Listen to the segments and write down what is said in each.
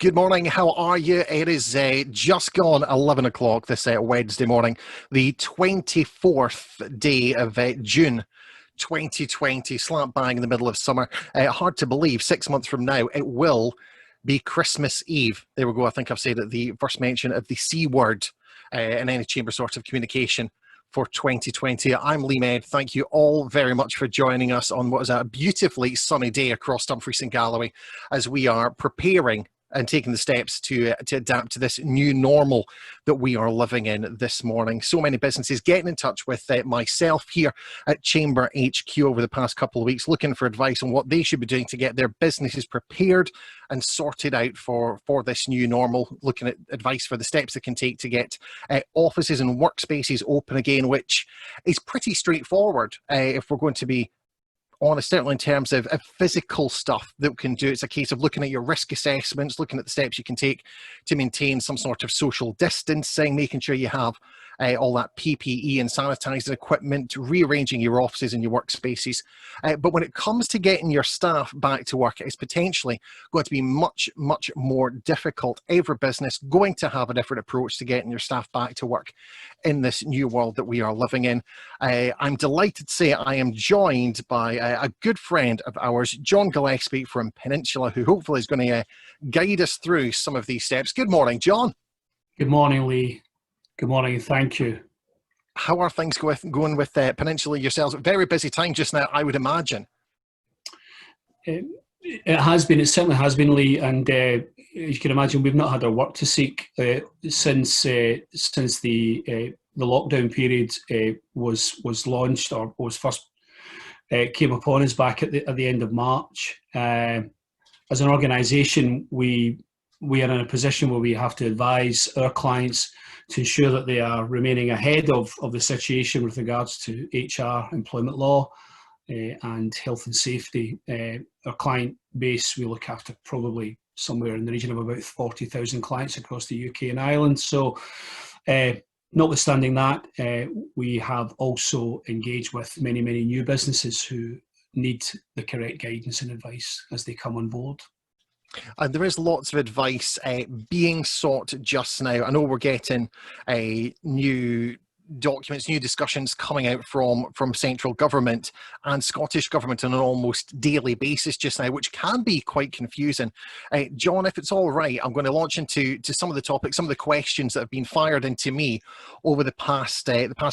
Good morning. How are you? It is just gone 11 o'clock this Wednesday morning, the 24th day of June 2020, slap bang in the middle of summer. Hard to believe 6 months from now it will be Christmas Eve. There we go. I think I've said it, the first mention of the C word in any chamber sort of communication for 2020. I'm Lee Med. Thank you all very much for joining us on what is a beautifully sunny day across Dumfries and Galloway as we are preparing and taking the steps to adapt to this new normal that we are living in this morning. So many businesses getting in touch with myself here at Chamber HQ over the past couple of weeks, looking for advice on what they should be doing to get their businesses prepared and sorted out for this new normal, looking at advice for the steps they can take to get offices and workspaces open again, which is pretty straightforward if we're going to be honest, certainly in terms of physical stuff that we can do. It's a case of looking at your risk assessments, looking at the steps you can take to maintain some sort of social distancing, making sure you have all that PPE and sanitizing equipment, rearranging your offices and your workspaces. But when it comes to getting your staff back to work, it's potentially going to be much, much more difficult. Every business going to have a different approach to getting your staff back to work in this new world that we are living in. I'm delighted to say I am joined by a good friend of ours, John Gillespie from Peninsula, who hopefully is going to guide us through some of these steps. Good morning, John. Good morning, Lee. Good morning, thank you. How are things going with Peninsula yourselves? Very busy time just now, I would imagine. It certainly has been, Lee, and as you can imagine, we've not had our work to seek since the lockdown period was launched, or was first came upon us back at the end of March. As an organisation, we are in a position where we have to advise our clients to ensure that they are remaining ahead of the situation with regards to HR, employment law, and health and safety. Our client base, we look after probably somewhere in the region of about 40,000 clients across the UK and Ireland. So notwithstanding that, we have also engaged with many new businesses who need the correct guidance and advice as they come on board. And there is lots of advice being sought just now. I know we're getting new documents, new discussions coming out from central government and Scottish government on an almost daily basis just now, which can be quite confusing. John, if it's all right, I'm going to launch into some of the topics, some of the questions that have been fired into me over the past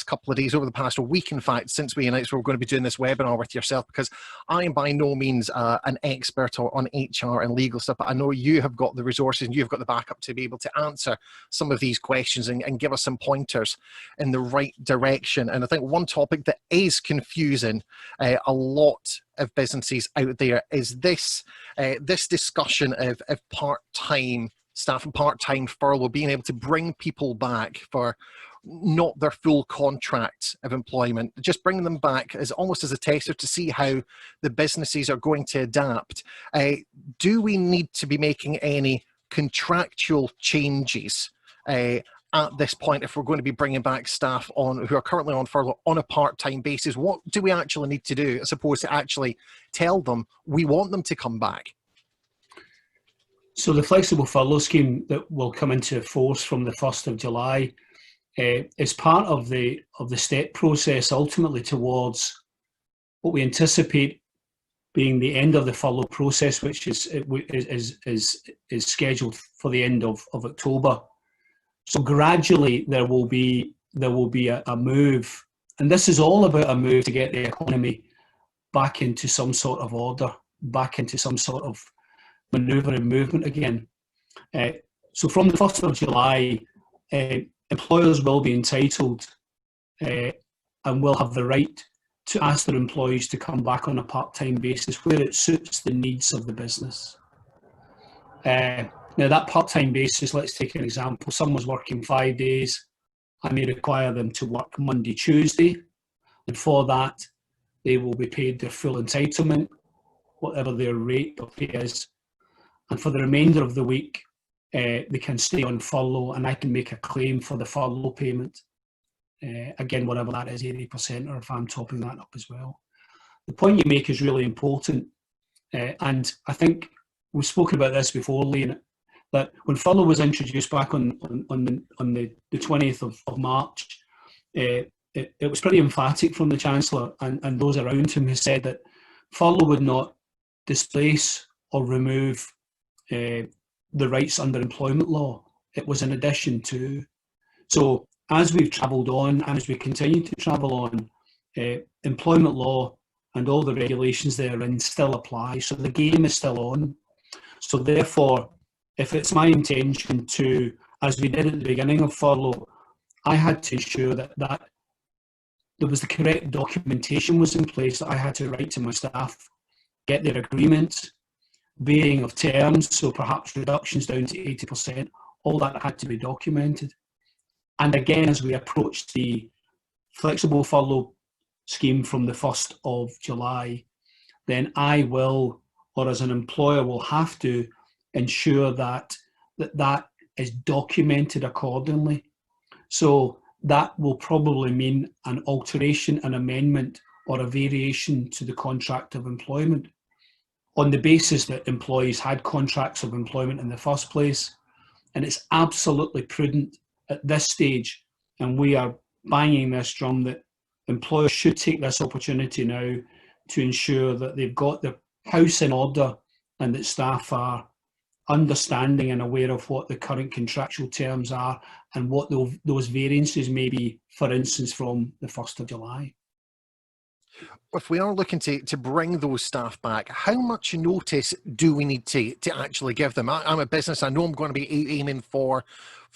couple of days, over the past week, in fact, since we announced we were going to be doing this webinar with yourself, because I am by no means an expert on HR and legal stuff, but I know you have got the resources and you've got the backup to be able to answer some of these questions and give us some pointers in the right direction. And I think one topic that is confusing a lot of businesses out there is this discussion of part-time staff and part-time furlough, being able to bring people back for not their full contract of employment, just bringing them back as almost as a tester to see how the businesses are going to adapt. Do we need to be making any contractual changes at this point if we're going to be bringing back staff on who are currently on furlough on a part-time basis? What do we actually need to do as opposed to actually tell them we want them to come back? So the flexible furlough scheme that will come into force from the 1st of July is part of the step process ultimately towards what we anticipate being the end of the furlough process, which is scheduled for the end of October. So gradually there will be a move, and this is all about a move to get the economy back into some sort of order, back into some sort of manoeuvre and movement again. So from the 1st of July, employers will be entitled and will have the right to ask their employees to come back on a part-time basis where it suits the needs of the business. Now that part-time basis, let's take an example. Someone's working 5 days. I may require them to work Monday, Tuesday, and for that, they will be paid their full entitlement, whatever their rate of pay is. And for the remainder of the week, they can stay on furlough, and I can make a claim for the furlough payment. Again, whatever that is, 80%, or if I'm topping that up as well. The point you make is really important, and I think we've spoken about this before, Lee, that when furlough was introduced back on the 20th of March, it was pretty emphatic from the Chancellor and those around him, who said that furlough would not displace or remove the rights under employment law. It was an addition to. So as we've travelled on, and as we continue to travel on, employment law and all the regulations therein still apply. So the game is still on. So therefore, if it's my intention to, as we did at the beginning of furlough, I had to ensure that there was the correct documentation was in place that I had to write to my staff, get their agreements, varying of terms, so perhaps reductions down to 80%, all that had to be documented. And again, as we approach the flexible furlough scheme from the 1st of July, then I will, or as an employer will have to ensure that is documented accordingly. So that will probably mean an alteration, an amendment, or a variation to the contract of employment on the basis that employees had contracts of employment in the first place. And it's absolutely prudent at this stage, and we are banging this drum, that employers should take this opportunity now to ensure that they've got their house in order and that staff are understanding and aware of what the current contractual terms are and what those variances may be, for instance, from the 1st of July. If we are looking to bring those staff back, how much notice do we need to actually give them? I'm a business, I know I'm going to be aiming for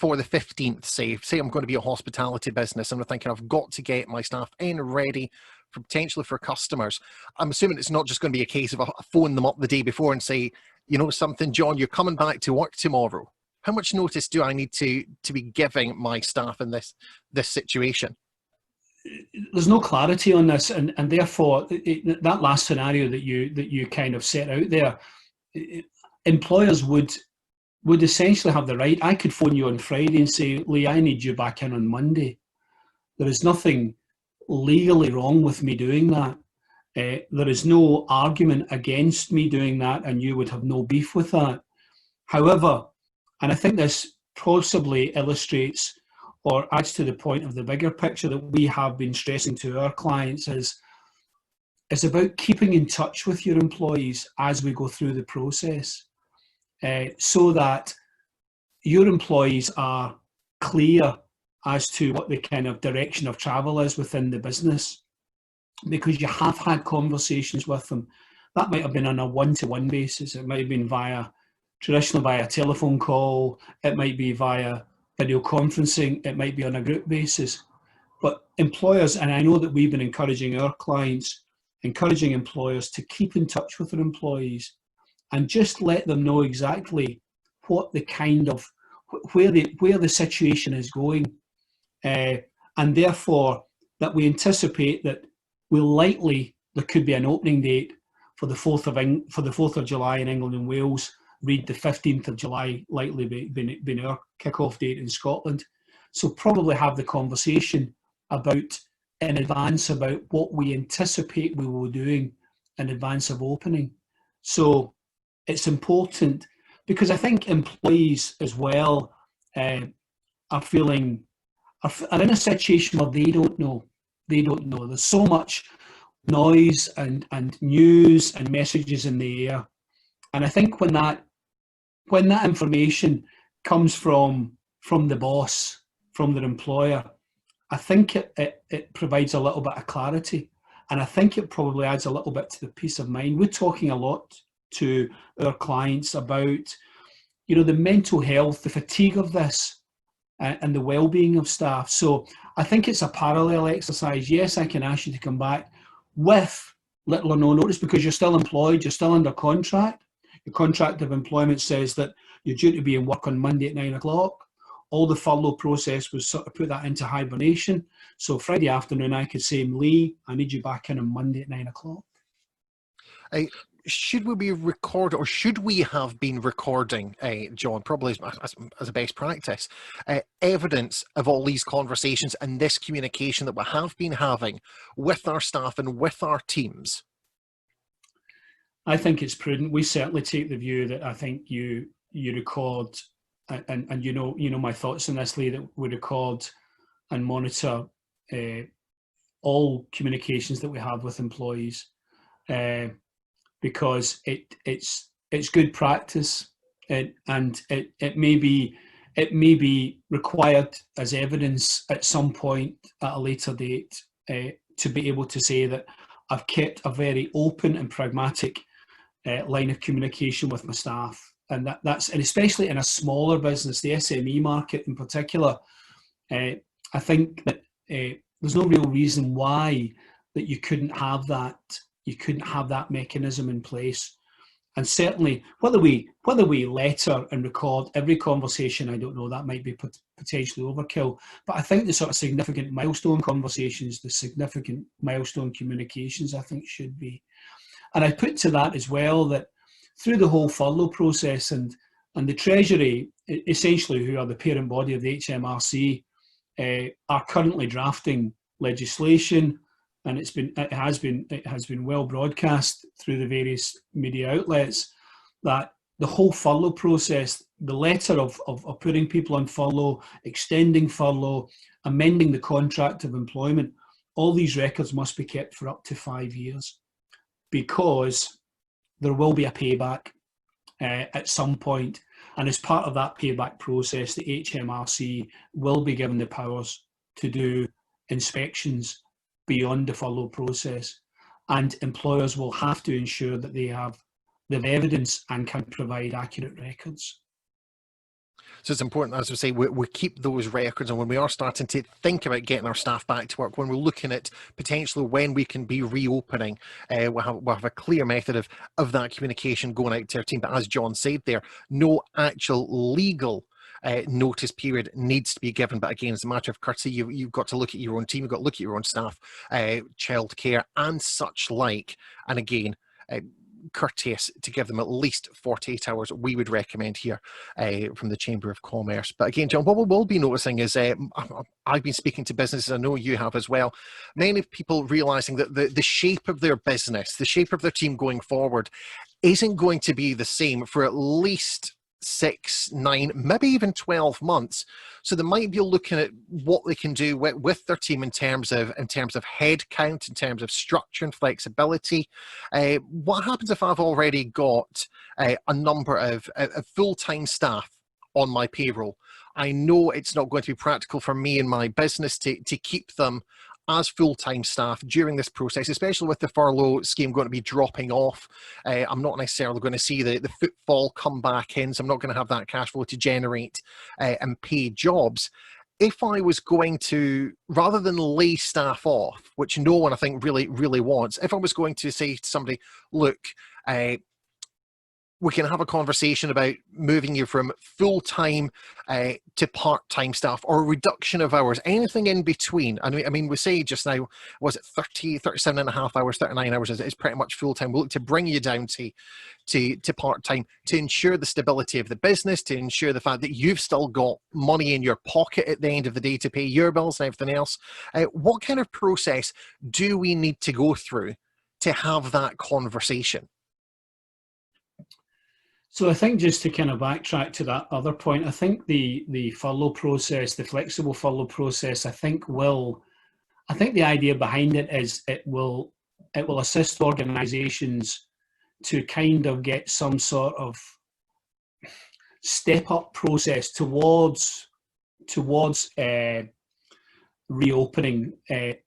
the 15th, say I'm going to be a hospitality business, and I'm thinking I've got to get my staff in ready for potentially for customers. I'm assuming it's not just going to be a case of I phone them up the day before and say, you know something, John, you're coming back to work tomorrow. How much notice do I need to be giving my staff in this situation? There's no clarity on this, and therefore that last scenario that you kind of set out there, employers would essentially have the right. I could phone you on Friday and say, Lee, I need you back in on Monday. There is nothing legally wrong with me doing that. There is no argument against me doing that, and you would have no beef with that. However, and I think this possibly illustrates or adds to the point of the bigger picture that we have been stressing to our clients, is it's about keeping in touch with your employees as we go through the process, so that your employees are clear as to what the kind of direction of travel is within the business, because you have had conversations with them. That might have been on a one-to-one basis. It might have been traditionally via telephone call. It might be via video conferencing. It might be on a group basis. But employers, and I know that we've been encouraging our clients, encouraging employers to keep in touch with their employees and just let them know exactly what the kind of, where the situation is going. And therefore, that we anticipate that there could be an opening date for the 4th of July in England and Wales. Read the 15th of July likely being our kick-off date in Scotland. So probably have the conversation in advance about what we anticipate we will be doing in advance of opening. So it's important, because I think employees as well are in a situation where they don't know. There's so much noise and news and messages in the air, and I think when that information comes from the boss, from their employer, I think it provides a little bit of clarity, and I think it probably adds a little bit to the peace of mind. We're talking a lot to our clients about, the mental health, the fatigue of this, and the well-being of staff. So I think it's a parallel exercise. Yes, I can ask you to come back with little or no notice, because you're still employed, you're still under contract. Your contract of employment says that you're due to be in work on Monday at 9 o'clock. All the furlough process was sort of put that into hibernation. So Friday afternoon, I could say, Lee, I need you back in on Monday at 9 o'clock. Should we be recording, or should we have been recording, John, probably as a best practice, evidence of all these conversations and this communication that we have been having with our staff and with our teams? I think it's prudent. We certainly take the view that I think you you record, and you know my thoughts on this, Lee, that we record and monitor all communications that we have with employees, because it's good practice, and it may be required as evidence at some point at a later date, to be able to say that I've kept a very open and pragmatic line of communication with my staff, and that's especially in a smaller business, the SME market in particular. I think that there's no real reason why that you couldn't have that mechanism in place. And certainly, whether we letter and record every conversation, I don't know, that might be potentially overkill. But I think the sort of significant milestone conversations, the significant milestone communications, I think should be. And I put to that as well that through the whole furlough process, and the Treasury, essentially, who are the parent body of the HMRC, are currently drafting legislation, and it has been well broadcast through the various media outlets, that the whole furlough process, the letter of putting people on furlough, extending furlough, amending the contract of employment, all these records must be kept for up to 5 years, because there will be a payback at some point. And as part of that payback process, the HMRC will be given the powers to do inspections beyond the furlough process, and employers will have to ensure that they have the evidence and can provide accurate records. So it's important, as we say, we keep those records, and when we are starting to think about getting our staff back to work, when we're looking at potentially when we can be reopening, we'll have a clear method of that communication going out to our team. But as John said there, no actual legal notice period needs to be given. But again, it's a matter of courtesy. You've got to look at your own team, you've got to look at your own staff, childcare and such like. And again, courteous to give them at least 48 hours, we would recommend here from the Chamber of Commerce. But again, John, what we will be noticing is, I've been speaking to businesses, I know you have as well, many people realising that the shape of their business, the shape of their team going forward isn't going to be the same for at least 6, 9, maybe even 12 months. So they might be looking at what they can do with their team in terms of head count, in terms of structure and flexibility. What happens if I've already got a number of full-time staff on my payroll? I know it's not going to be practical for me and my business to keep them as full-time staff during this process, especially with the furlough scheme going to be dropping off. I'm not necessarily going to see the footfall come back in, so I'm not going to have that cash flow to generate and pay jobs. If I was going to, rather than lay staff off, which no one I think really wants, if I was going to say to somebody, look, we can have a conversation about moving you from full-time to part-time staff, or a reduction of hours, anything in between. I mean, we say just now, was it 30, 37 and a half hours, 39 hours is pretty much full-time. We'll look to bring you down to part-time to ensure the stability of the business, to ensure the fact that you've still got money in your pocket at the end of the day to pay your bills and everything else. What kind of process do we need to go through to have that conversation? So I think, just to kind of backtrack to that other point, I think the furlough process, the flexible furlough process, I think the idea behind it is it will assist organisations to kind of get some sort of step up process towards reopening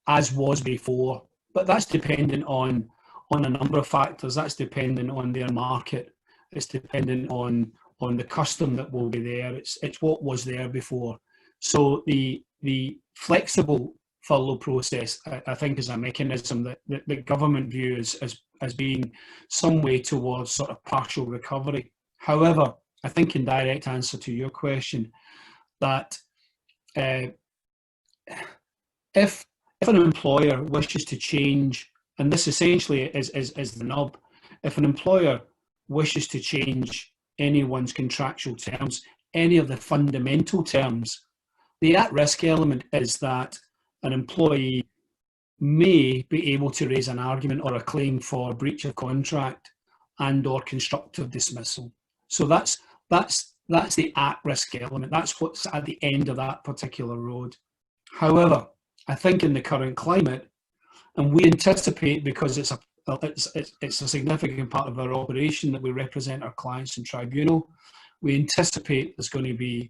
as was before. But that's dependent on a number of factors. That's dependent on their market. It's dependent on the custom that will be there. It's what was there before. So the flexible furlough process, I think, is a mechanism that the government views as being some way towards sort of partial recovery. However, I think, in direct answer to your question, that if an employer wishes to change, and this essentially is the nub, if an employer wishes to change anyone's contractual terms, any of the fundamental terms, the at-risk element is that an employee may be able to raise an argument or a claim for breach of contract and or constructive dismissal. So that's That's the at-risk element. That's what's at the end of that particular road. However, I think in the current climate, and we anticipate, because it's a significant part of our operation that we represent our clients in tribunal, we anticipate there's going to be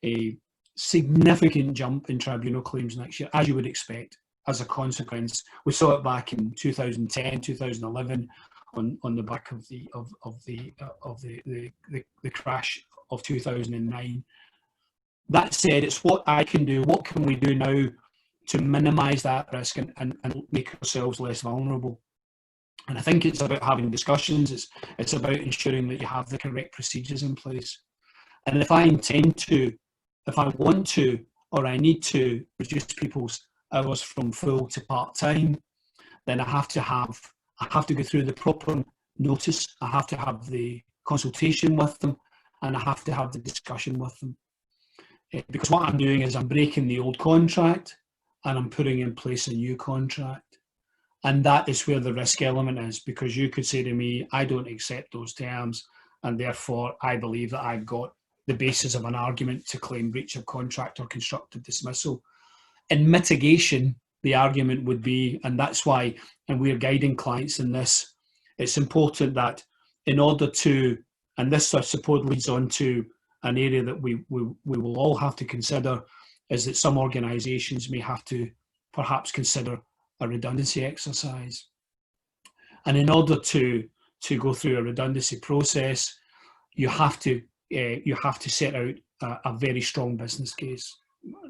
a significant jump in tribunal claims next year, as you would expect, as a consequence. We saw it back in 2010, 2011, on the back of the crash of 2009. That said, it's what I can do. What can we do now to minimise that risk and make ourselves less vulnerable? And I think it's about having discussions. It's about ensuring that you have the correct procedures in place. And if I intend to, if I want to, or I need to reduce people's hours from full to part-time, then I have to go through the proper notice. I have to have the consultation with them, and I have to have the discussion with them. Because what I'm doing is I'm breaking the old contract and I'm putting in place a new contract. And that is where the risk element is, because you could say to me, I don't accept those terms, and therefore I believe that I've got the basis of an argument to claim breach of contract or constructive dismissal. In mitigation, the argument would be, and that's why, and we're guiding clients in this, it's important that in order to, and this I suppose leads on to an area that we will all have to consider, is that some organisations may have to perhaps consider a redundancy exercise. And in order to go through a redundancy process, you have to set out a very strong business case.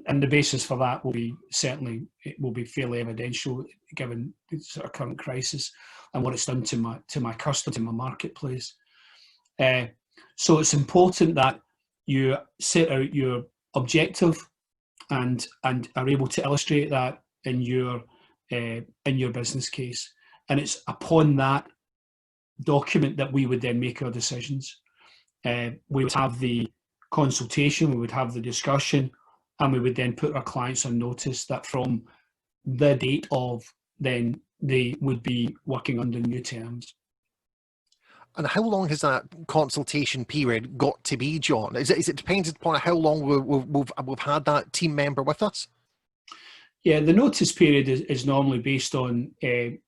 And the basis for that will be fairly evidential, given the sort of current crisis and what it's done to my customer, to my marketplace. So it's important that you set out your objective and are able to illustrate that in your business case. And it's upon that document that we would then make our decisions. We would have the consultation, we would have the discussion, and we would then put our clients on notice that from the date of, then they would be working under new terms. And how long has that consultation period got to be, John? Is it dependent upon how long we've had that team member with us? Yeah, the notice period is normally based on, in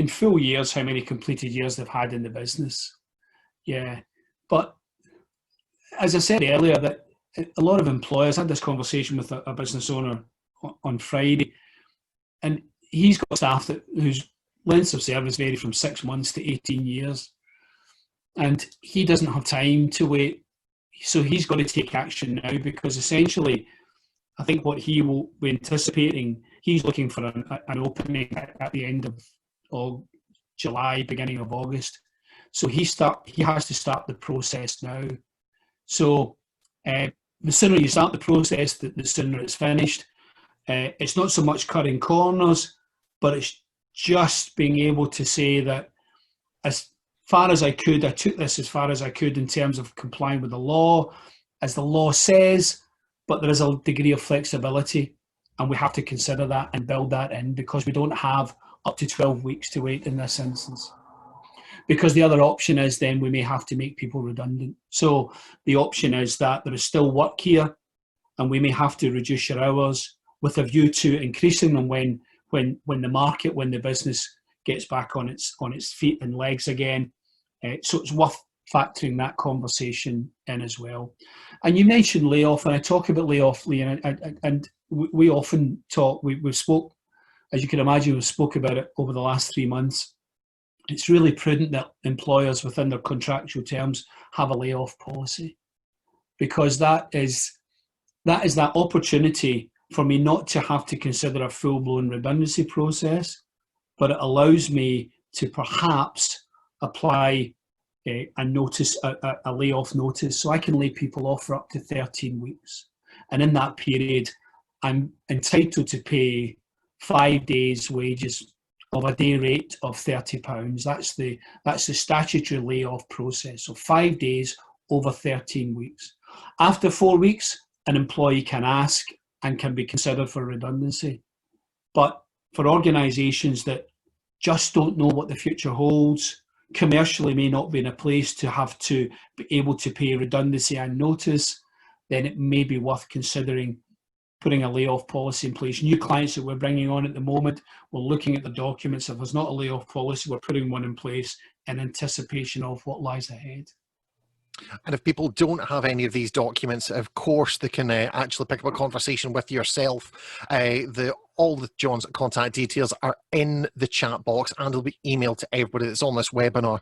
full years, how many completed years they've had in the business. Yeah, but as I said earlier, that a lot of employers, I had this conversation with a business owner on Friday, and he's got staff whose lengths of service vary from 6 months to 18 years. And he doesn't have time to wait. So he's got to take action now, because essentially, I think what he will be anticipating, he's looking for an opening at the end of July, beginning of August. So he has to start the process now. So the sooner you start the process, the sooner it's finished. It's not so much cutting corners, but it's just being able to say that as far as I could, I took this as far as I could in terms of complying with the law, as the law says, but there is a degree of flexibility, and we have to consider that and build that in, because we don't have up to 12 weeks to wait in this instance. Because the other option is then we may have to make people redundant. So the option is that there is still work here, and we may have to reduce your hours with a view to increasing them when the business gets back on its feet and legs again. So it's worth factoring that conversation in as well. And you mentioned layoff, and I talk about layoff, Lee, and we often talk, we've spoke, as you can imagine, we've spoke about it over the last 3 months. It's really prudent that employers within their contractual terms have a layoff policy, because that is that opportunity for me not to have to consider a full-blown redundancy process, but it allows me to perhaps apply a layoff notice, so I can lay people off for up to 13 weeks. And in that period, I'm entitled to pay 5 days' wages of a day rate of £30. That's the statutory layoff process. So 5 days over 13 weeks. After 4 weeks, an employee can ask and can be considered for redundancy. But for organisations that just don't know what the future holds, commercially may not be in a place to have to be able to pay redundancy and notice, then it may be worth considering putting a layoff policy in place. New clients that we're bringing on at the moment, we're looking at the documents. If there's not a layoff policy, we're putting one in place in anticipation of what lies ahead. And if people don't have any of these documents, of course, they can actually pick up a conversation with yourself. All the John's contact details are in the chat box, and will be emailed to everybody that's on this webinar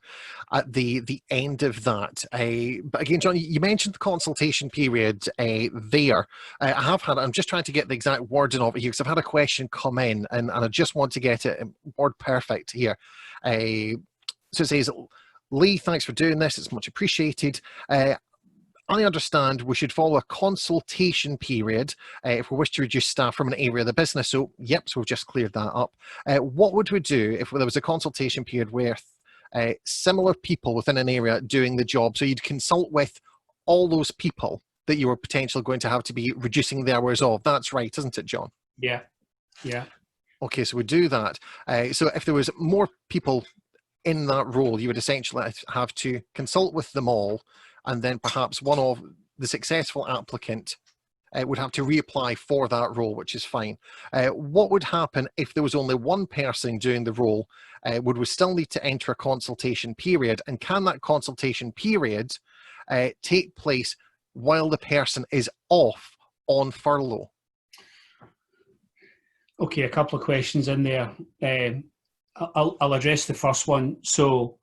at the end of that. But again, John, you mentioned the consultation period there. I'm just trying to get the exact wording of it here, because I've had a question come in, and I just want to get it word perfect here. So it says, Lee, thanks for doing this. It's much appreciated. I understand we should follow a consultation period if we wish to reduce staff from an area of the business. So, yep, so we've just cleared that up. What would we do if there was a consultation period with similar people within an area doing the job? So you'd consult with all those people that you were potentially going to have to be reducing the hours of. That's right, isn't it, John? Yeah, yeah. Okay, so we do that. So if there was more people in that role, you would essentially have to consult with them all, and then perhaps one of the successful applicant would have to reapply for that role, which is fine. What would happen if there was only one person doing the role? Would we still need to enter a consultation period? And can that consultation period take place while the person is off on furlough? Okay, a couple of questions in there. I'll address the first one. So,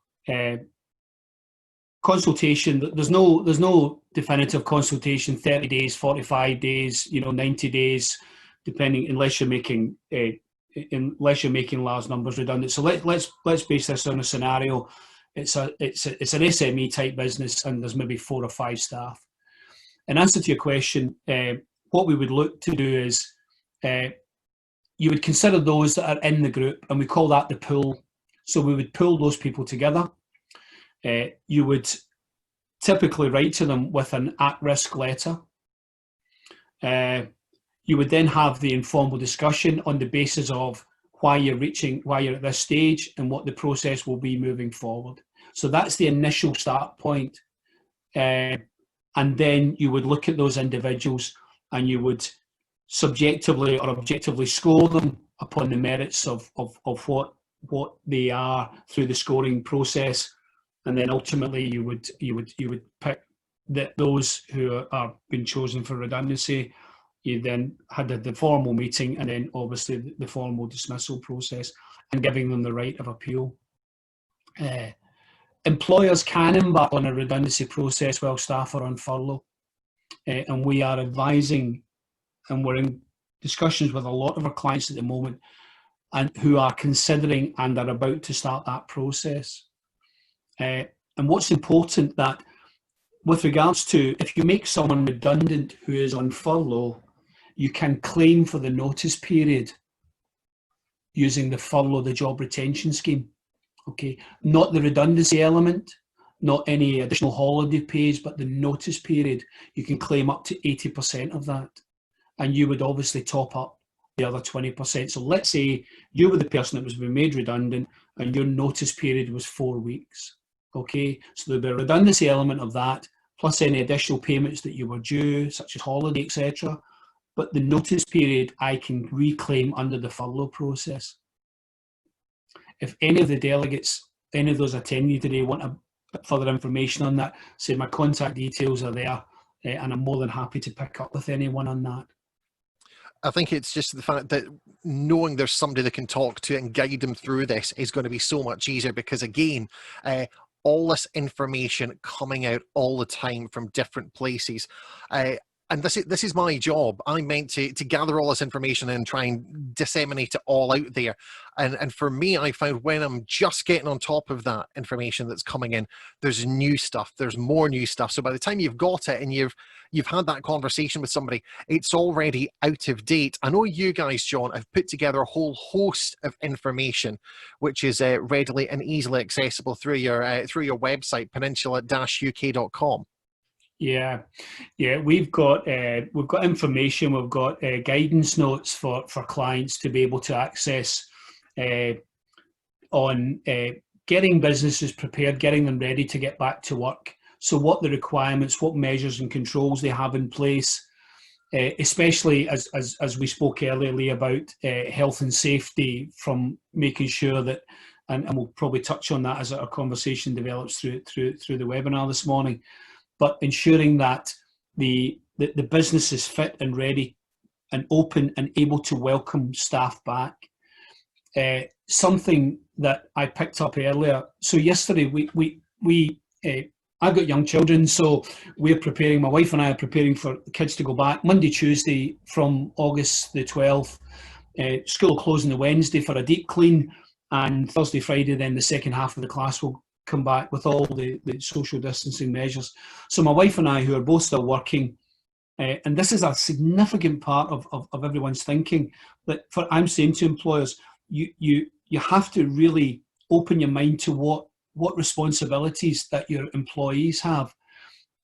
consultation, there's no definitive consultation, 30 days, 45 days, 90 days, depending, unless you're making large numbers redundant. So let's base this on a scenario. It's an SME type business, and there's maybe 4 or 5 staff. In answer to your question, what we would look to do is you would consider those that are in the group, and we call that the pool. So we would pool those people together. You would typically write to them with an at-risk letter. You would then have the informal discussion on the basis of why you're at this stage and what the process will be moving forward. So that's the initial start point. And then you would look at those individuals, and you would subjectively or objectively score them upon the merits of what they are through the scoring process. And then ultimately you would pick those who are being chosen for redundancy. You then had the formal meeting, and then obviously the formal dismissal process, and giving them the right of appeal. Employers can embark on a redundancy process while staff are on furlough, and we are advising, and we're in discussions with a lot of our clients at the moment, and who are considering and are about to start that process. And what's important, that with regards to, if you make someone redundant who is on furlough, you can claim for the notice period using the furlough, the job retention scheme. Okay, not the redundancy element, not any additional holiday pays, but the notice period. You can claim up to 80% of that, and you would obviously top up the other 20%. So let's say you were the person that was being made redundant, and your notice period was 4 weeks. Okay, so there'll be a redundancy element of that, plus any additional payments that you were due, such as holiday, etc. But the notice period I can reclaim under the furlough process. If any of the delegates, any of those attending today, want further information on that, say my contact details are there, and I'm more than happy to pick up with anyone on that. I think it's just the fact that knowing there's somebody that can talk to and guide them through this is going to be so much easier, because again, all this information coming out all the time from different places. And this is my job. I'm meant to gather all this information and try and disseminate it all out there. And for me, I found when I'm just getting on top of that information that's coming in, there's new stuff, there's more new stuff. So by the time you've got it and you've had that conversation with somebody, it's already out of date. I know you guys, John, have put together a whole host of information, which is readily and easily accessible through your website, peninsula-uk.com. Yeah, we've got information, we've got guidance notes for clients to be able to access on getting businesses prepared, getting them ready to get back to work. So what the requirements, what measures and controls they have in place, especially as we spoke earlier, Lee, about health and safety, from making sure that, and we'll probably touch on that as our conversation develops through the webinar this morning, but ensuring that the business is fit and ready and open and able to welcome staff back. Something that I picked up earlier. So yesterday I've got young children, so we're preparing, my wife and I are preparing for the kids to go back Monday, Tuesday from August the 12th. School closing the Wednesday for a deep clean, and Thursday, Friday, then the second half of the class will come back with all the social distancing measures. So my wife and I, who are both still working, and this is a significant part of everyone's thinking, that I'm saying to employers, you have to really open your mind to what responsibilities that your employees have.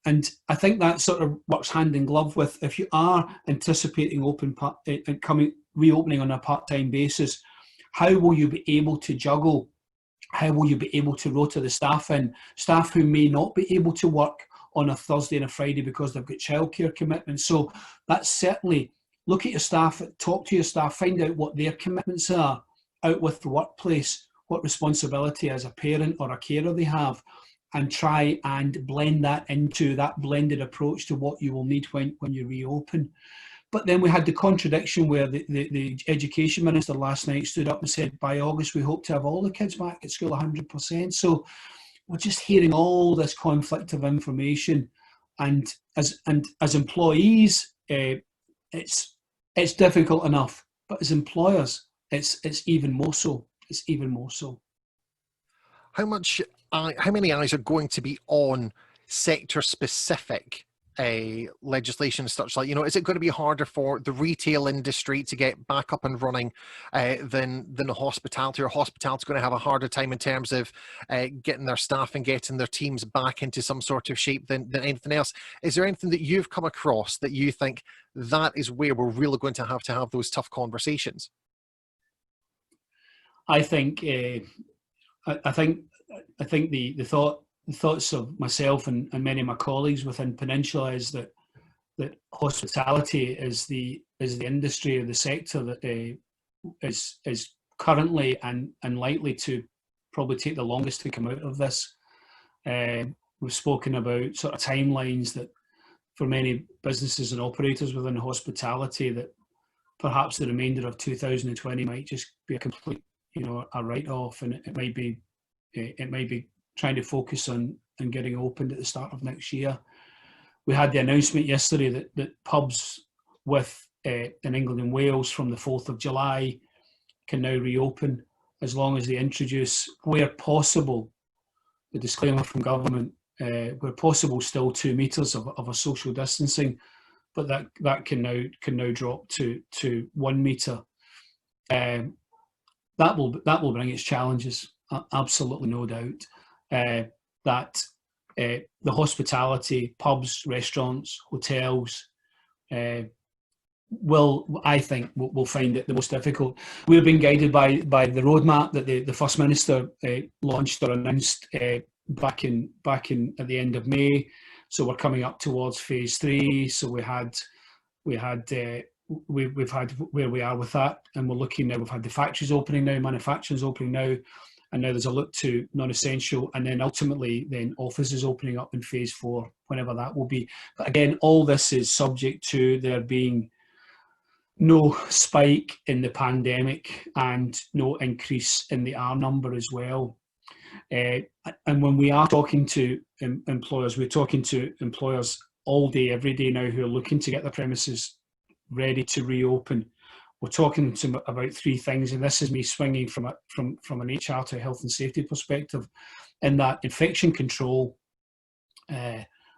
And I think that sort of works hand in glove with, if you are anticipating reopening on a part-time basis, how will you be able to juggle? How will you be able to rota the staff in? Staff who may not be able to work on a Thursday and a Friday because they've got childcare commitments. So that's certainly, look at your staff, talk to your staff, find out what their commitments are out with the workplace, what responsibility as a parent or a carer they have, and try and blend that into that blended approach to what you will need when you reopen. But then we had the contradiction where the Education Minister last night stood up and said, by August, we hope to have all the kids back at school 100%. So we're just hearing all this conflict of information. And as employees, it's difficult enough, but as employers, it's even more so. It's even more so. How many eyes are going to be on sector-specific legislation and such like? Is it going to be harder for the retail industry to get back up and running than the hospitality, or hospitality is going to have a harder time in terms of getting their staff and getting their teams back into some sort of shape than anything else? Is there anything that you've come across that you think that is where we're really going to have those tough conversations? I think the thoughts of myself and many of my colleagues within Peninsula is that hospitality is the industry or the sector that is currently and likely to probably take the longest to come out of this. We've spoken about sort of timelines that for many businesses and operators within hospitality, that perhaps the remainder of 2020 might just be a complete, a write-off, and it might be trying to focus on getting opened at the start of next year. We had the announcement yesterday that pubs in England and Wales from the 4th of July can now reopen, as long as they introduce, where possible, the disclaimer from government, where possible still 2 metres of a social distancing, but that can now drop to 1 metre. That will bring its challenges, absolutely no doubt. That the hospitality, pubs, restaurants, hotels will find it the most difficult. We're being guided by the roadmap that the First Minister launched or announced back in at the end of May. So we're coming up towards phase 3. So we've had where we are with that, and we're looking now. We've had the factories opening now, manufacturing's opening now, and now there's a look to non-essential, and then ultimately offices opening up in phase 4, whenever that will be. But again, all this is subject to there being no spike in the pandemic and no increase in the R number as well. And when we are talking to employers, we're talking to employers all day, every day now, who are looking to get their premises ready to reopen. We're talking to them about 3 things, and this is me swinging from an HR to a health and safety perspective, in that infection control,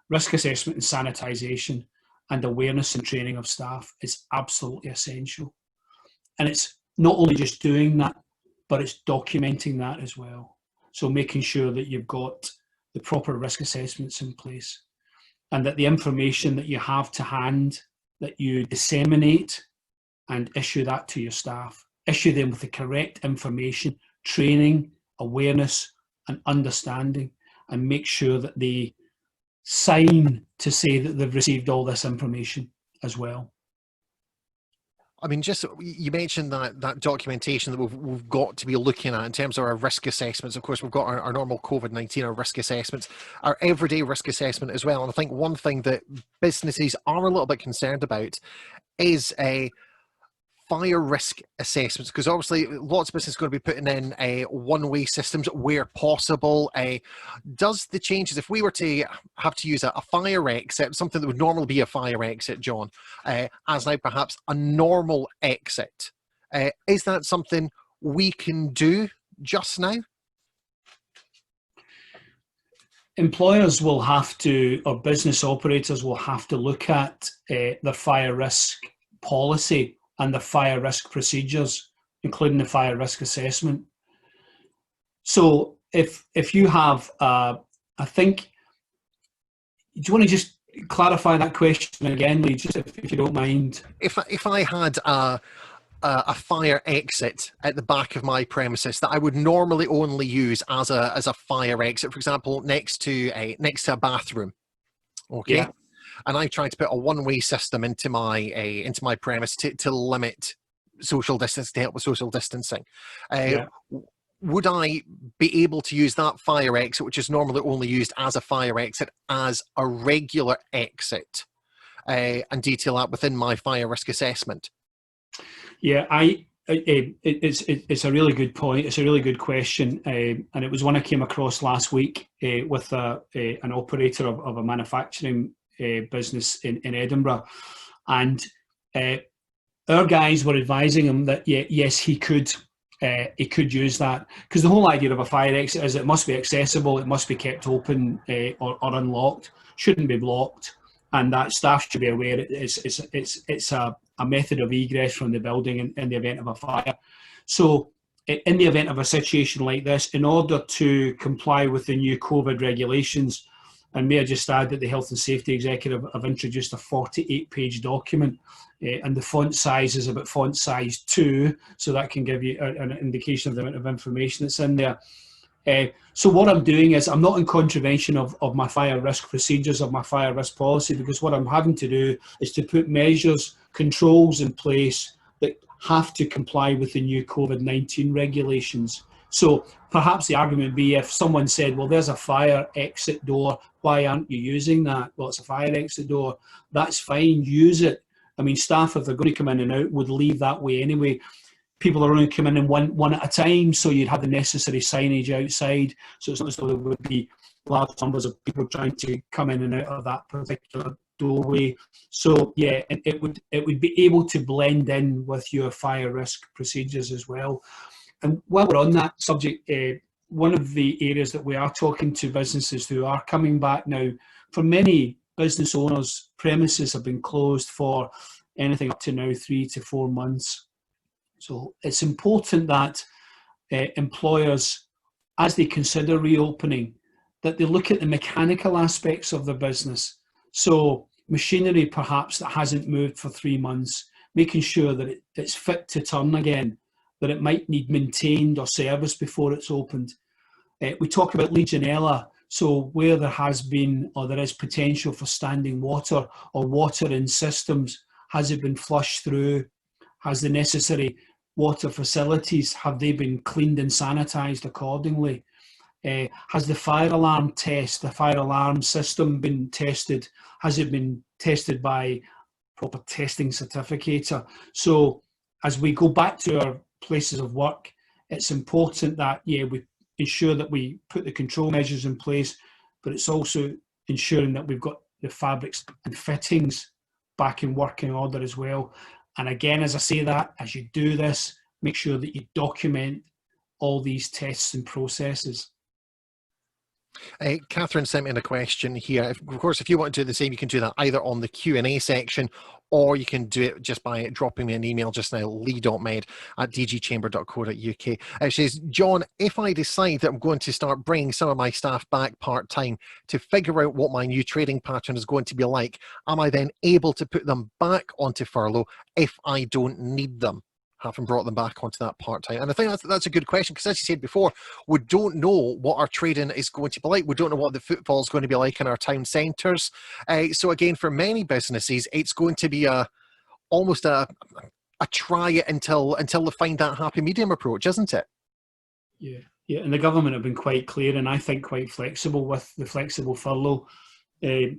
risk assessment and sanitisation, and awareness and training of staff is absolutely essential. And it's not only just doing that, but it's documenting that as well. So making sure that you've got the proper risk assessments in place, and that the information that you have to hand, that you disseminate and issue that to your staff. Issue them with the correct information, training, awareness, and understanding, and make sure that they sign to say that they've received all this information as well. I mean, just you mentioned that documentation that we've got to be looking at in terms of our risk assessments. Of course, we've got our normal COVID-19, our risk assessments, our everyday risk assessment as well. And I think one thing that businesses are a little bit concerned about is a fire risk assessments, because obviously lots of businesses are going to be putting in a one-way systems where possible. Does the changes, if we were to have to use a fire exit, something that would normally be a fire exit, John, as now perhaps a normal exit, is that something we can do just now? Employers will have to, or business operators will have to look at the fire risk policy and the fire risk procedures, including the fire risk assessment. So if you have, I think, do you want to just clarify that question again, Lee, just if you don't mind? If I had a fire exit at the back of my premises that I would normally only use as a fire exit, for example, next to a bathroom, okay. Yeah. And I'm trying to put a one-way system into my premise to limit social distance, to help with social distancing. Yeah. Would I be able to use that fire exit, which is normally only used as a fire exit, as a regular exit, and detail that within my fire risk assessment? Yeah, it's a really good point. It's a really good question, and it was one I came across last week with an operator of a manufacturing business in Edinburgh, and our guys were advising him that yes, he could use that, because the whole idea of a fire exit is it must be accessible, it must be kept open or unlocked, shouldn't be blocked, and that staff should be aware it's a method of egress from the building in the event of a fire. So in the event of a situation like this, in order to comply with the new COVID regulations, and may I just add that the Health and Safety Executive have introduced a 48-page document, and the font size is about font size 2, so that can give you an indication of the amount of information that's in there. So what I'm doing is I'm not in contravention of my fire risk procedures, of my fire risk policy, because what I'm having to do is to put measures, controls in place that have to comply with the new COVID-19 regulations. So perhaps the argument would be if someone said, well, there's a fire exit door, why aren't you using that? Well, it's a fire exit door. That's fine, use it. I mean, staff, if they're going to come in and out, would leave that way anyway. People are only coming in one at a time, so you'd have the necessary signage outside. So it's not as though there would be large numbers of people trying to come in and out of that particular doorway. So yeah, it would be able to blend in with your fire risk procedures as well. And while we're on that subject, one of the areas that we are talking to businesses who are coming back now, for many business owners, premises have been closed for anything up to now 3 to 4 months. So it's important that employers, as they consider reopening, that they look at the mechanical aspects of their business. So machinery perhaps that hasn't moved for 3 months, making sure that it's fit to turn again, that it might need maintained or serviced before it's opened. We talk about Legionella, so where there has been or there is potential for standing water or water in systems, has it been flushed through? Has the necessary water facilities, have they been cleaned and sanitised accordingly? Has the fire alarm test, the fire alarm system been tested? Has it been tested by proper testing certificator? So as we go back to our places of work, it's important that, yeah, we ensure that we put the control measures in place, but it's also ensuring that we've got the fabrics and fittings back in working order as well. And again, as I say that, as you do this, make sure that you document all these tests and processes. Catherine sent in a question here. Of course, if you want to do the same, you can do that either on the Q&A section, or you can do it just by dropping me an email just now, lee.med@dgchamber.co.uk. It says, John, if I decide that I'm going to start bringing some of my staff back part-time to figure out what my new trading pattern is going to be like, am I then able to put them back onto furlough if I don't need them? having brought them back onto that part-time? And I think that's a good question, because as you said before, we don't know what our trading is going to be like. We don't know what the footfall is going to be like in our town centres. So again, for many businesses, it's going to be almost a try it until they find that happy medium approach, isn't it? Yeah, and the government have been quite clear, and I think quite flexible with the flexible furlough. The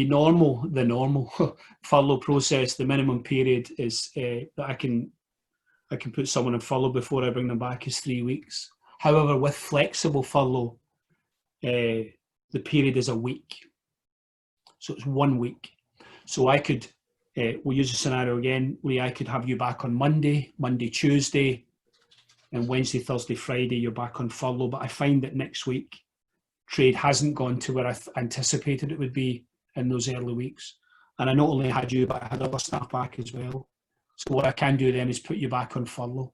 normal furlough process, the minimum period is that I can put someone in furlough before I bring them back is 3 weeks. However, with flexible furlough, the period is a week, so it's 1 week. So I could, we'll use a scenario again, where I could have you back on Monday, Tuesday, and Wednesday, Thursday, Friday, you're back on furlough. But I find that next week, trade hasn't gone to where I anticipated it would be in those early weeks. And I not only had you, but I had other staff back as well. So what I can do then is put you back on furlough.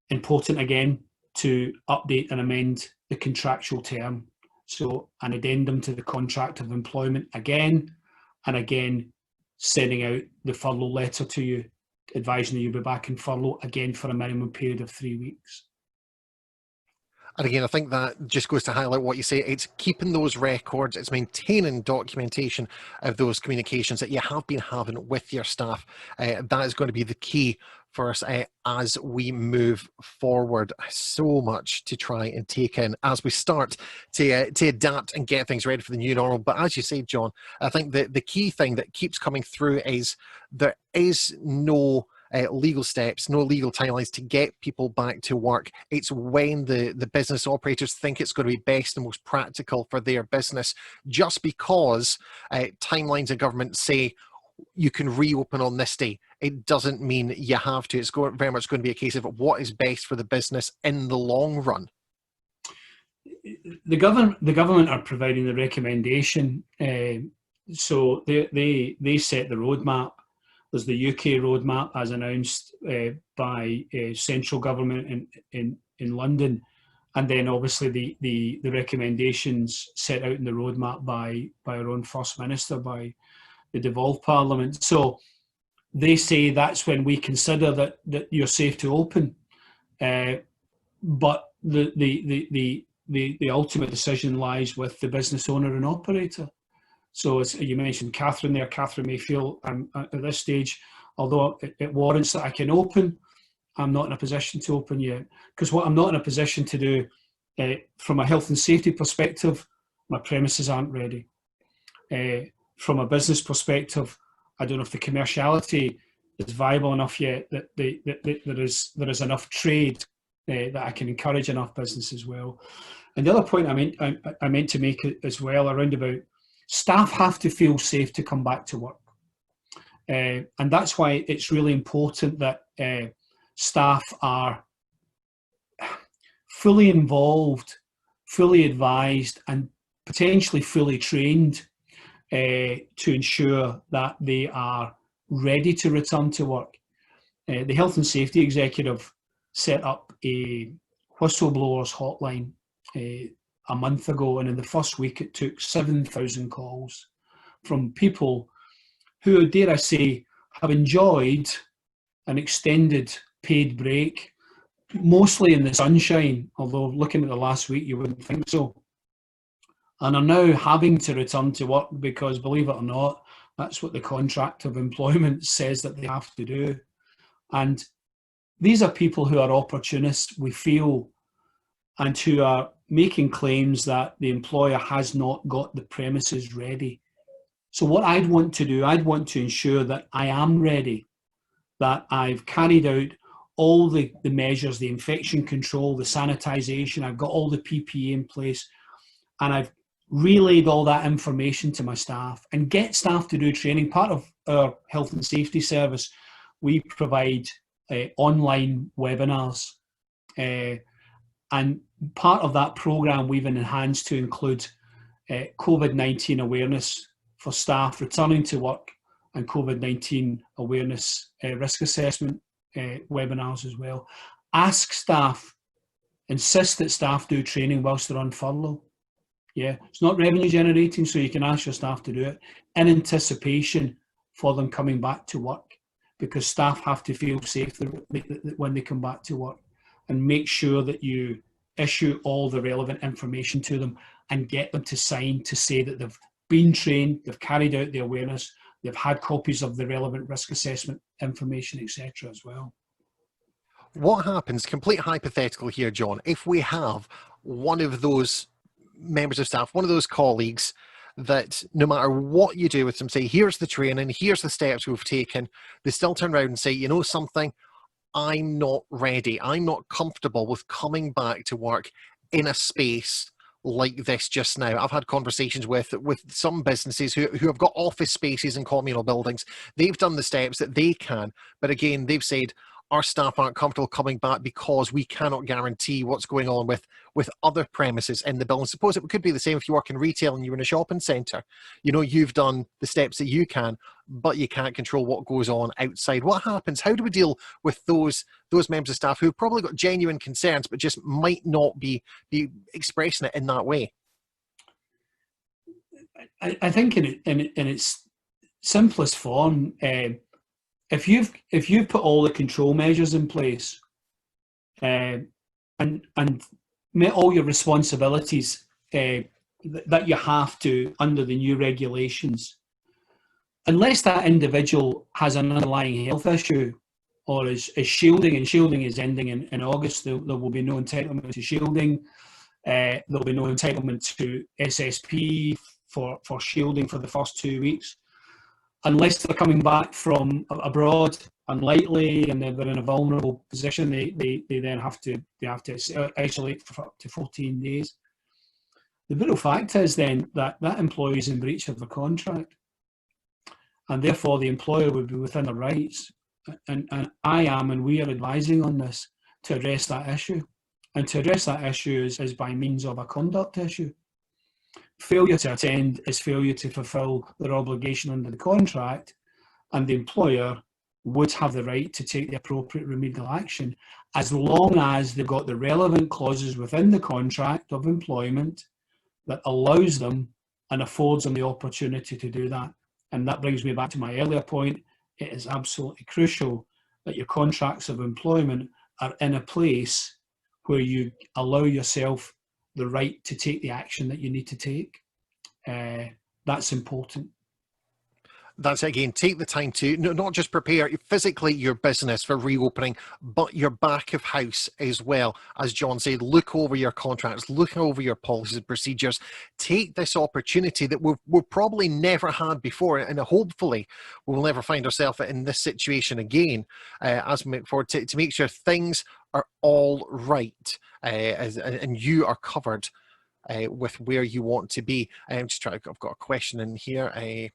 Important again to update and amend the contractual term. So an addendum to the contract of employment again, and again, sending out the furlough letter to you, advising that you'll be back in furlough again for a minimum period of 3 weeks. And again, I think that just goes to highlight what you say. It's keeping those records, it's maintaining documentation of those communications that you have been having with your staff. That is going to be the key for us as we move forward. So much to try and take in as we start to adapt and get things ready for the new normal. But as you say, John, I think the key thing that keeps coming through is there is no legal steps, no legal timelines to get people back to work. It's when the business operators think it's going to be best and most practical for their business. Just because timelines in government say you can reopen on this day, it doesn't mean you have to. It's very much going to be a case of what is best for the business in the long run. The government are providing the recommendation, so they set the roadmap. There's the UK roadmap as announced by central government in London, and then obviously the recommendations set out in the roadmap by our own First Minister, by the devolved Parliament. So they say that's when we consider that you're safe to open, but the ultimate decision lies with the business owner and operator. So as you mentioned Catherine there, Catherine may feel at this stage, although it warrants that I can open, I'm not in a position to open yet. Because what I'm not in a position to do from a health and safety perspective, my premises aren't ready. From a business perspective, I don't know if the commerciality is viable enough yet that there is enough trade that I can encourage enough business as well. And the other point I meant to make as well around about staff have to feel safe to come back to work. And that's why it's really important that staff are fully involved, fully advised, and potentially fully trained to ensure that they are ready to return to work. The Health and Safety Executive set up a whistleblowers hotline a month ago, and in the first week it took 7,000 calls from people who, dare I say, have enjoyed an extended paid break, mostly in the sunshine, although looking at the last week you wouldn't think so, and are now having to return to work because, believe it or not, that's what the contract of employment says that they have to do. And these are people who are opportunists, we feel, and who are making claims that the employer has not got the premises ready. So what I'd want to do, I'd want to ensure that I am ready, that I've carried out all the measures, the infection control, the sanitisation, I've got all the PPE in place, and I've relayed all that information to my staff and get staff to do training. Part of our health and safety service, we provide online webinars, and part of that programme we've enhanced to include COVID-19 awareness for staff returning to work and COVID-19 awareness risk assessment webinars as well. Ask staff, insist that staff do training whilst they're on furlough. Yeah, it's not revenue generating, so you can ask your staff to do it in anticipation for them coming back to work. because staff have to feel safe when they come back to work, and make sure that you issue all the relevant information to them and get them to sign to say that they've been trained, they've carried out the awareness, they've had copies of the relevant risk assessment information, etc. as well. What happens, complete hypothetical here, John, if we have one of those members of staff, one of those colleagues that no matter what you do with them, say, here's the training, here's the steps we've taken, they still turn around and say, you know something, I'm not ready, I'm not comfortable with coming back to work in a space like this just now. I've had conversations with some businesses who have got office spaces and communal buildings. They've done the steps that they can, but again, they've said, our staff aren't comfortable coming back because we cannot guarantee what's going on with other premises in the building. Suppose it could be the same if you work in retail and you're in a shopping centre. You know, you've done the steps that you can, but you can't control what goes on outside. What happens? How do we deal with those members of staff who've probably got genuine concerns, but just might not be expressing it in that way? I think in its simplest form, if you've put all the control measures in place and met all your responsibilities that you have to under the new regulations, unless that individual has an underlying health issue or is shielding, and shielding is ending in August, there will be no entitlement to shielding. There'll be no entitlement to SSP for shielding for the first 2 weeks. Unless they're coming back from abroad, unlikely, and they're in a vulnerable position, they then have to isolate for up to 14 days. The brutal fact is then that employee is in breach of the contract, and therefore the employer would be within their rights. And I am, and we are advising on this to address that issue. And to address that issue is by means of a conduct issue. Failure to attend is failure to fulfil their obligation under the contract, and the employer would have the right to take the appropriate remedial action as long as they've got the relevant clauses within the contract of employment that allows them and affords them the opportunity to do that. And that brings me back to my earlier point. It is absolutely crucial that your contracts of employment are in a place where you allow yourself the right to take the action that you need to take. That's important. That's it again, take the time to not just prepare physically your business for reopening, but your back of house as well. As John said, look over your contracts, look over your policies and procedures. Take this opportunity that we've probably never had before, and hopefully we'll never find ourselves in this situation again as we move forward, to make sure things are all right and you are covered with where you want to be. I'm just trying, I've got a question in here.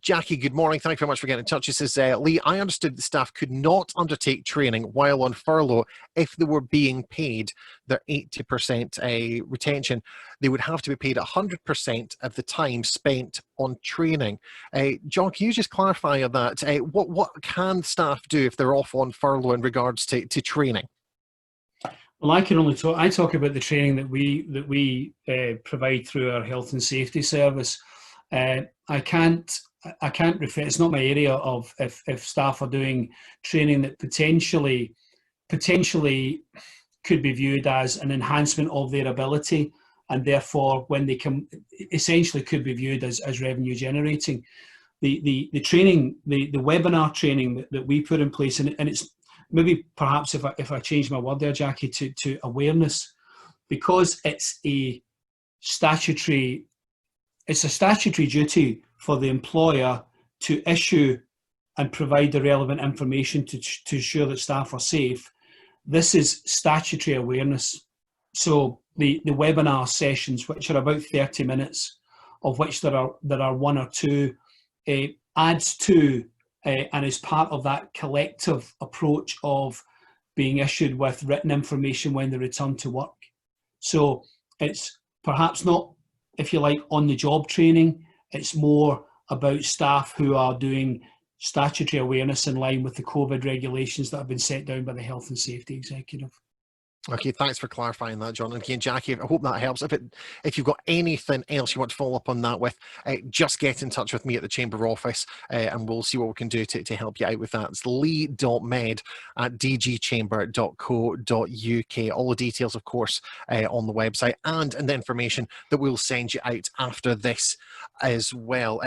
Jackie, good morning. Thank you very much for getting in touch. She says, Lee, I understood the staff could not undertake training while on furlough if they were being paid their 80% retention. They would have to be paid 100% of the time spent on training. John, can you just clarify on that? What can staff do if they're off on furlough in regards to training? Well, I can only talk. I talk about the training that we provide through our health and safety service. I can't refer. It's not my area of if staff are doing training that potentially could be viewed as an enhancement of their ability, and therefore when they come, essentially could be viewed as revenue generating. The training, the webinar training that we put in place, and it's maybe perhaps if I change my word there, Jackie, to awareness, because it's a statutory duty for the employer to issue and provide the relevant information to ensure that staff are safe. This is statutory awareness. So the webinar sessions, which are about 30 minutes, of which there are one or two, adds to and is part of that collective approach of being issued with written information when they return to work. So it's perhaps not, if you like, on the job training. It's more about staff who are doing statutory awareness in line with the COVID regulations that have been set down by the Health and Safety Executive. Okay, thanks for clarifying that, John. And again, Jackie, I hope that helps. If you've got anything else you want to follow up on that with, just get in touch with me at the Chamber office, and we'll see what we can do to help you out with that. It's lee.med@dgchamber.co.uk. All the details, of course, on the website, and the information that we'll send you out after this as well.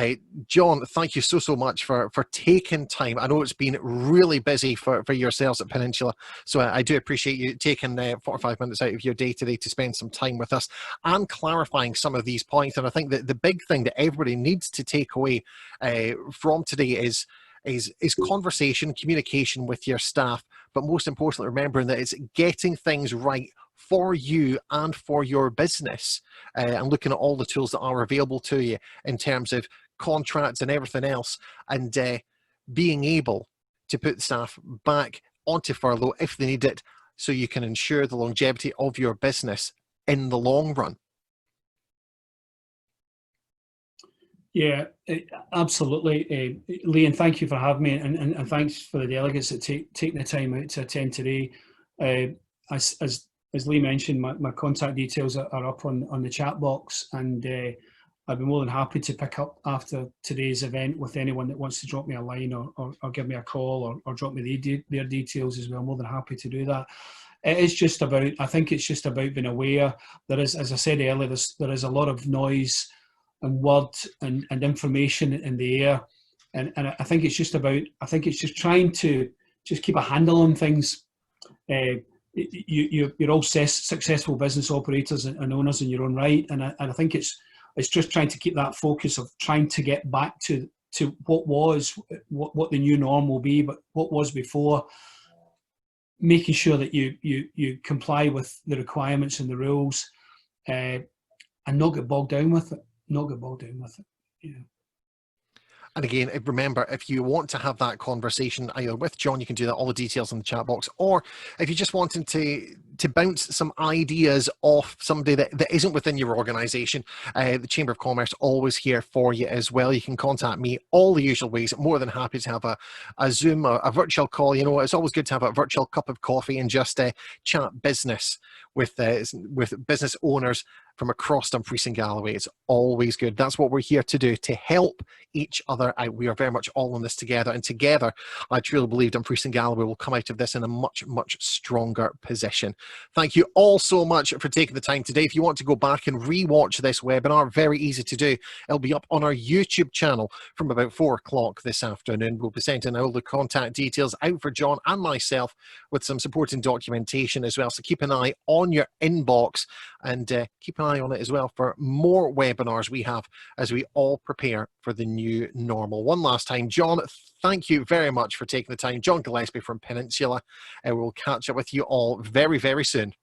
John, thank you so much for taking time. I know it's been really busy for yourselves at Peninsula, so I do appreciate you taking 45 minutes out of your day today to spend some time with us and clarifying some of these points. And I think that the big thing that everybody needs to take away from today is conversation, communication with your staff, but most importantly, remembering that it's getting things right for you and for your business, and looking at all the tools that are available to you in terms of contracts and everything else, and being able to put staff back onto furlough if they need it, so you can ensure the longevity of your business in the long run. Yeah, absolutely, Lee, and thank you for having me, and thanks for the delegates that taking the time out to attend today. As Lee mentioned, my contact details are up on the chat box, and I'd be more than happy to pick up after today's event with anyone that wants to drop me a line or give me a call or drop me their details as well. I'm more than happy to do that. It's just about, I think it's just about being aware. There is, as I said earlier, there is a lot of noise and word and information in the air. And I think it's just about, trying to just keep a handle on things. You're all successful business operators and owners in your own right. And I think it's just trying to keep that focus of trying to get back to what the new norm will be, but what was before, making sure that you comply with the requirements and the rules, and not get bogged down with it. Yeah. And again, remember, if you want to have that conversation either with John, you can do that, all the details in the chat box, or if you just wanted to bounce some ideas off somebody that isn't within your organization, the Chamber of Commerce always here for you as well. You can contact me all the usual ways. I'm more than happy to have a Zoom, a virtual call. You know, it's always good to have a virtual cup of coffee and just chat business with business owners from across Dumfries and Galloway. It's always good. That's what we're here to do, to help each other out. We are very much all in this together, and together I truly believe Dumfries and Galloway will come out of this in a much stronger position. Thank you all so much for taking the time today. If you want to go back and re-watch this webinar, very easy to do. It'll be up on our YouTube channel from about 4 o'clock this afternoon. We'll be sending all the contact details out for John and myself with some supporting documentation as well. So keep an eye on your inbox, and keep an eye on it as well for more webinars we have as we all prepare for the new normal. One last time, John, thank you very much for taking the time. John Gillespie from Peninsula, and we'll catch up with you all very soon.